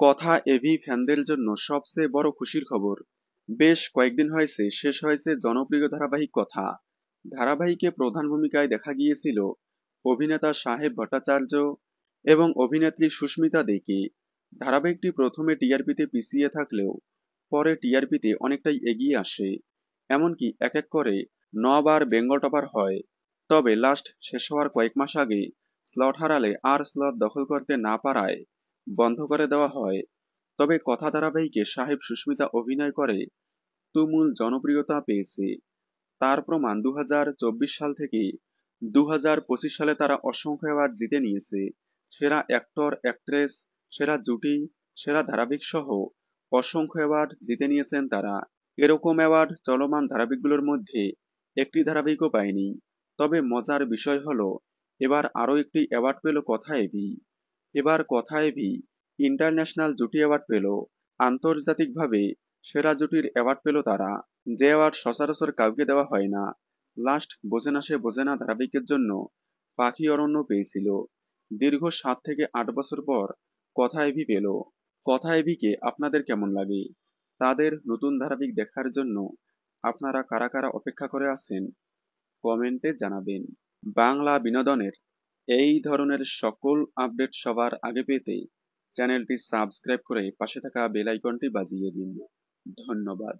কথা এভি ফ্যানদের জন্য সবচেয়ে বড় খুশির খবর। বেশ কয়েকদিন হয়েছে শেষ হয়েছে জনপ্রিয় ধারাবাহিক কথা। ধারাবাহিকে প্রধান ভূমিকায় দেখা গিয়েছিল অভিনেতা সাহেব ভট্টাচার্য এবং অভিনেত্রী সুস্মিতা দেকে। ধারাবাহিকটি প্রথমে টিআরপিতে পিছিয়ে থাকলেও পরে টিআরপিতে অনেকটাই এগিয়ে আসে, এমনকি এক এক করে 9 বার বেঙ্গল টপার হয়। তবে লাস্ট শেষ হওয়ার কয়েক মাস আগে স্লট হারালে আর স্লট দখল করতে না পারায় বন্ধ করে দেওয়া হয়। তবে কথা ধারাবাহিকে সাহেব সুস্মিতা অভিনয় করে তুমুল জনপ্রিয়তা পেয়েছে। তার প্রমাণ 2024 সাল থেকে 2025 সালে তারা অসংখ্য অ্যাওয়ার্ড জিতে নিয়েছে। সেরা অ্যাক্টর, অ্যাক্ট্রেস, সেরা জুটি, সেরা ধারাবাহিক সহ অসংখ্য অ্যাওয়ার্ড জিতে নিয়েছেন তারা। এরকম অ্যাওয়ার্ড চলমান ধারাবাহিকগুলোর মধ্যে একটি ধারাবাহিকও পায়নি। তবে মজার বিষয় হলো এবার আরও একটি অ্যাওয়ার্ড পেল কথা এভি। এবার কথা এভি ইন্টারন্যাশনাল জুটি অ্যাওয়ার্ড পেল। আন্তর্জাতিকভাবে সেরা জুটির অ্যাওয়ার্ড পেল তারা, যে অ্যাওয়ার্ড সচরাচর কাউকে দেওয়া হয় না। লাস্ট বোঝে না সে বোঝে না ধারাবাহিকের জন্য পাখি অরণ্য পেয়েছিল। দীর্ঘ 7 থেকে 8 বছর পর কথা এভি পেল। কথা এভিকে আপনাদের কেমন লাগে? তাদের নতুন ধারাবাহিক দেখার জন্য আপনারা কারা কারা অপেক্ষা করে আছেন কমেন্টে জানাবেন। বাংলা বিনোদনের এই ধরনের সকল আপডেট সবার আগে পেতে চ্যানেলটি সাবস্ক্রাইব করে পাশে থাকা বেল আইকনটি বাজিয়ে দিন। ধন্যবাদ।